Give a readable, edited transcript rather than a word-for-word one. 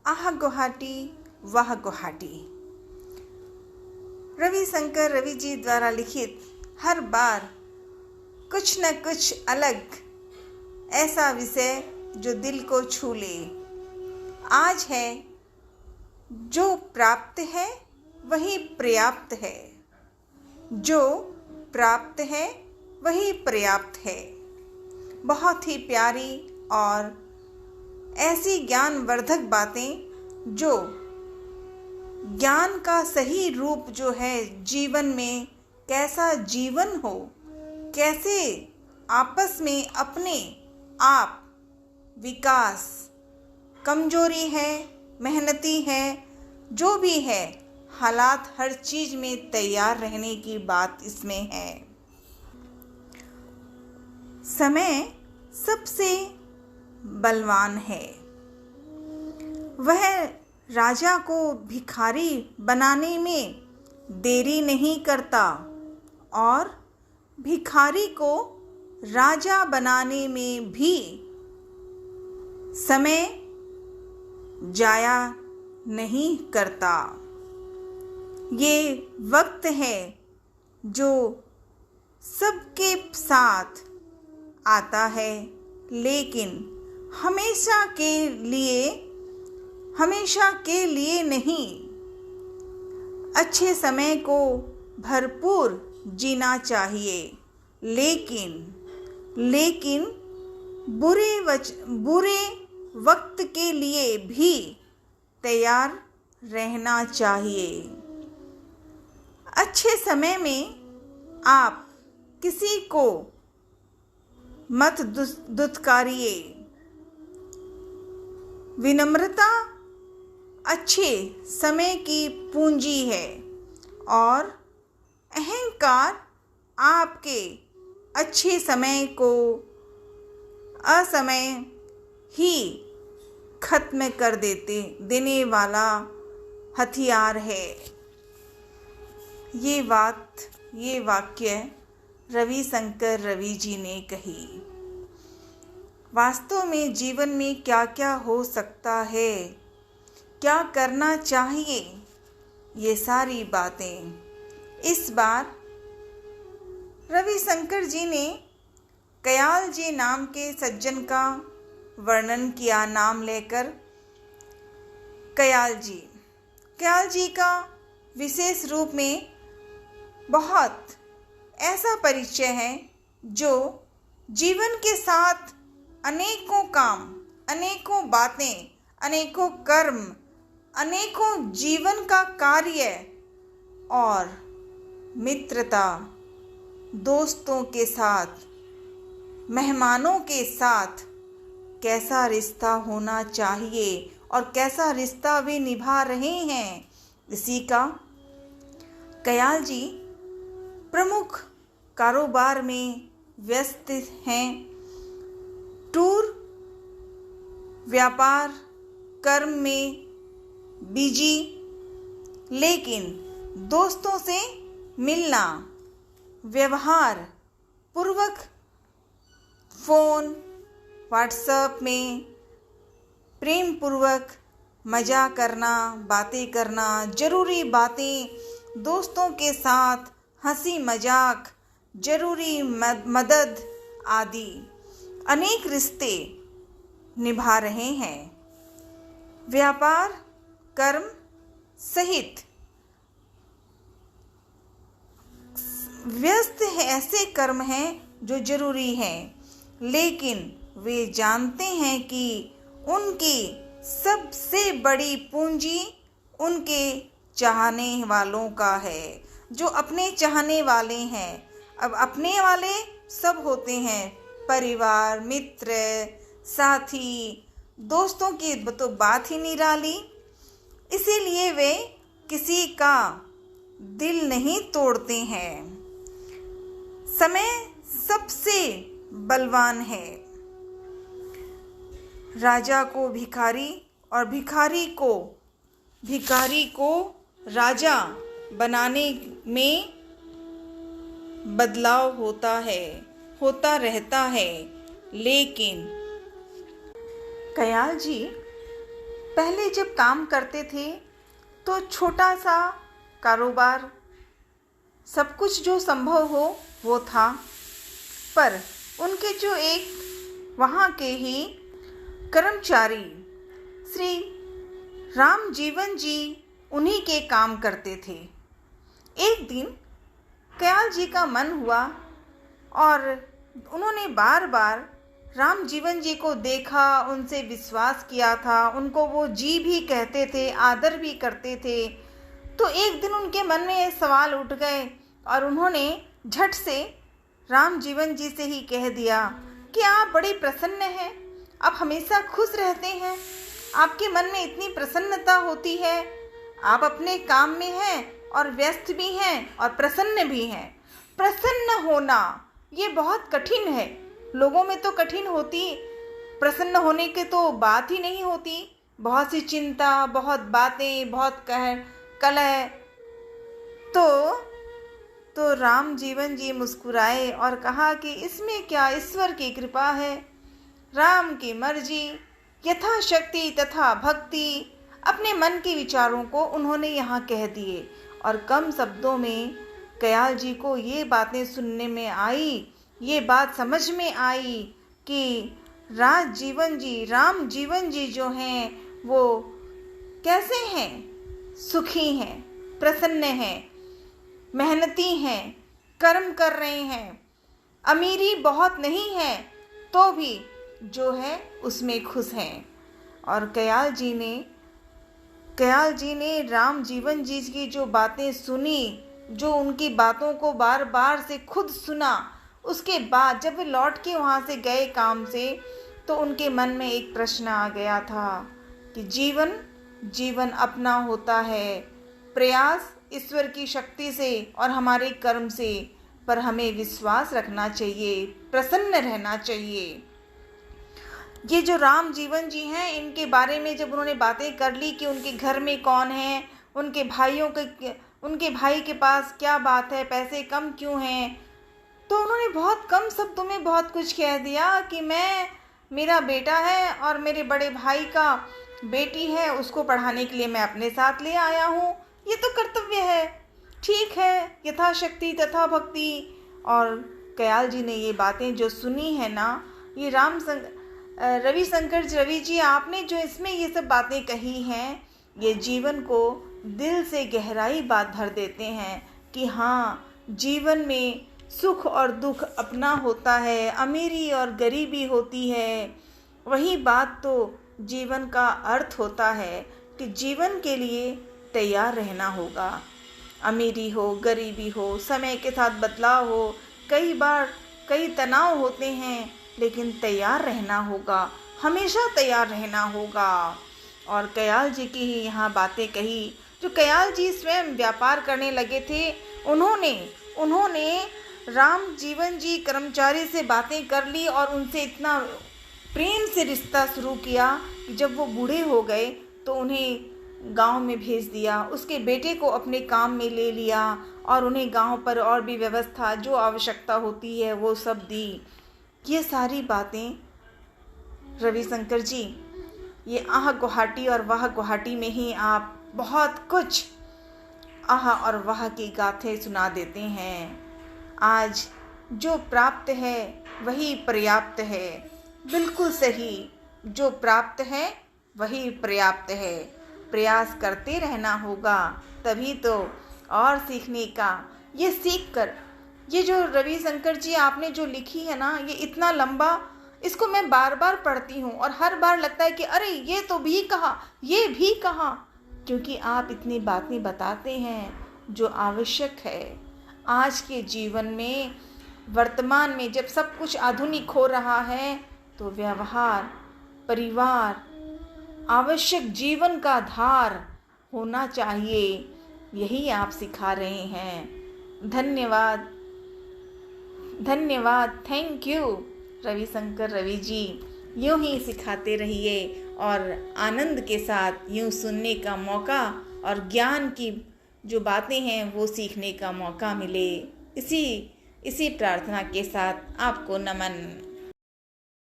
आह गुवाहाटी वाह गुवाहाटी। रविशंकर रवि जी द्वारा लिखित हर बार कुछ न कुछ अलग ऐसा विषय जो दिल को छू ले। आज है जो प्राप्त है वही पर्याप्त है, जो प्राप्त है वही पर्याप्त है। बहुत ही प्यारी और ऐसी ज्ञानवर्धक बातें जो ज्ञान का सही रूप जो है जीवन में कैसा जीवन हो, कैसे आपस में अपने आप विकास, कमजोरी है, मेहनती है, जो भी है हालात हर चीज में तैयार रहने की बात इसमें है। समय सबसे बलवान है। वह राजा को भिखारी बनाने में देरी नहीं करता और भिखारी को राजा बनाने में भी समय जाया नहीं करता। ये वक्त है जो सबके साथ आता है, लेकिन हमेशा के लिए नहीं। अच्छे समय को भरपूर जीना चाहिए, लेकिन बुरे वक्त के लिए भी तैयार रहना चाहिए। अच्छे समय में आप किसी को मत दुत्कारिए। विनम्रता अच्छे समय की पूंजी है और अहंकार आपके अच्छे समय को असमय ही खत्म कर देने वाला हथियार है। ये वाक्य रविशंकर रवि जी ने कही। वास्तव में जीवन में क्या क्या हो सकता है, क्या करना चाहिए, ये सारी बातें इस बार रविशंकर जी ने कयाल जी नाम के सज्जन का वर्णन किया। नाम लेकर कयाल जी का विशेष रूप में बहुत ऐसा परिचय है जो जीवन के साथ अनेकों काम, अनेकों बातें, अनेकों कर्म, अनेकों जीवन का कार्य और मित्रता, दोस्तों के साथ, मेहमानों के साथ कैसा रिश्ता होना चाहिए और कैसा रिश्ता वे निभा रहे हैं, इसी का कयाल जी प्रमुख कारोबार में व्यस्त हैं। टूर, व्यापार, कर्म में बिजी, लेकिन दोस्तों से मिलना, व्यवहार पूर्वक फोन, व्हाट्सएप में प्रेम पूर्वक मजा करना, बातें करना, जरूरी बातें दोस्तों के साथ, हंसी मजाक, जरूरी मदद आदि अनेक रिश्ते निभा रहे हैं। व्यापार, कर्म सहित व्यस्त है, ऐसे कर्म हैं जो जरूरी हैं, लेकिन वे जानते हैं कि उनकी सबसे बड़ी पूंजी उनके चाहने वालों का है, जो अपने चाहने वाले हैं। अब अपने वाले सब होते हैं, परिवार, मित्र, साथी, दोस्तों की तो बात ही निराली। इसीलिए वे किसी का दिल नहीं तोड़ते हैं। समय सबसे बलवान है। राजा को भिखारी और भिखारी को राजा बनाने में बदलाव होता रहता है, लेकिन कयाल जी पहले जब काम करते थे तो छोटा सा कारोबार, सब कुछ जो संभव हो वो था, पर उनके जो एक वहाँ के ही कर्मचारी श्री राम जीवन जी उन्हीं के काम करते थे। एक दिन कयाल जी का मन हुआ और उन्होंने बार बार राम जीवन जी को देखा, उनसे विश्वास किया था, उनको वो जी भी कहते थे, आदर भी करते थे। तो एक दिन उनके मन में ये सवाल उठ गए और उन्होंने झट से राम जीवन जी से ही कह दिया कि आप बड़े प्रसन्न हैं, आप हमेशा खुश रहते हैं, आपके मन में इतनी प्रसन्नता होती है, आप अपने काम में हैं और व्यस्त भी हैं और प्रसन्न भी हैं। प्रसन्न होना ये बहुत कठिन है, लोगों में तो कठिन होती, प्रसन्न होने की तो बात ही नहीं होती। बहुत सी चिंता, बहुत बातें, बहुत कलह। तो राम जीवन जी मुस्कुराए और कहा कि इसमें क्या, ईश्वर की कृपा है, राम की मर्जी, यथाशक्ति तथा भक्ति। अपने मन के विचारों को उन्होंने यहाँ कह दिए और कम शब्दों में कयाल जी को ये बातें सुनने में आई, ये बात समझ में आई कि राम जीवन जी जो हैं वो कैसे हैं, सुखी हैं, प्रसन्न हैं, मेहनती हैं, कर्म कर रहे हैं, अमीरी बहुत नहीं है तो भी जो है उसमें खुश हैं। और कयाल जी ने राम जीवन जी की जो बातें सुनी, जो उनकी बातों को बार बार से खुद सुना, उसके बाद जब वे लौट के वहाँ से गए काम से, तो उनके मन में एक प्रश्न आ गया था कि जीवन अपना होता है, प्रयास ईश्वर की शक्ति से और हमारे कर्म से, पर हमें विश्वास रखना चाहिए, प्रसन्न रहना चाहिए। ये जो राम जीवन जी हैं, इनके बारे में जब उन्होंने बातें कर ली कि उनके घर में कौन है, उनके भाई के पास क्या बात है, पैसे कम क्यों हैं, तो उन्होंने बहुत कम शब्दों में बहुत कुछ कह दिया कि मेरा बेटा है और मेरे बड़े भाई का बेटी है, उसको पढ़ाने के लिए मैं अपने साथ ले आया हूँ, ये तो कर्तव्य है, ठीक है, यथाशक्ति तथा भक्ति। और कयाल जी ने ये बातें जो सुनी है ना, ये रवि जी आपने जो इसमें ये सब बातें कही हैं, ये जीवन को दिल से गहराई बात भर देते हैं कि हाँ, जीवन में सुख और दुख अपना होता है, अमीरी और गरीबी होती है। वही बात तो जीवन का अर्थ होता है कि जीवन के लिए तैयार रहना होगा। अमीरी हो, गरीबी हो, समय के साथ बदलाव हो, कई बार कई तनाव होते हैं, लेकिन तैयार रहना होगा, हमेशा तैयार रहना होगा। और कयाल जी की ही यहाँ बातें कही। जो कयाल जी स्वयं व्यापार करने लगे थे, उन्होंने राम जीवन जी कर्मचारी से बातें कर ली और उनसे इतना प्रेम से रिश्ता शुरू किया कि जब वो बूढ़े हो गए तो उन्हें गांव में भेज दिया, उसके बेटे को अपने काम में ले लिया और उन्हें गांव पर और भी व्यवस्था जो आवश्यकता होती है वो सब दी। ये सारी बातें रविशंकर जी, ये आह गुवाहाटी और वाह गुवाहाटी में ही आप बहुत कुछ आह और वाह की गाथें सुना देते हैं। आज जो प्राप्त है वही पर्याप्त है, बिल्कुल सही, जो प्राप्त है वही पर्याप्त है। प्रयास करते रहना होगा, तभी तो और सीखने का, ये सीख कर, ये जो रविशंकर जी आपने जो लिखी है ना, ये इतना लंबा, इसको मैं बार बार पढ़ती हूँ और हर बार लगता है कि अरे ये तो भी कहा, ये भी कहा, क्योंकि आप इतनी बातें बताते हैं जो आवश्यक है आज के जीवन में। वर्तमान में जब सब कुछ आधुनिक हो रहा है तो व्यवहार, परिवार आवश्यक जीवन का आधार होना चाहिए, यही आप सिखा रहे हैं। धन्यवाद, थैंक यू रविशंकर रवि जी। यूँ ही सिखाते रहिए और आनंद के साथ यूँ सुनने का मौका और ज्ञान की जो बातें हैं वो सीखने का मौका मिले। इसी प्रार्थना के साथ आपको नमन।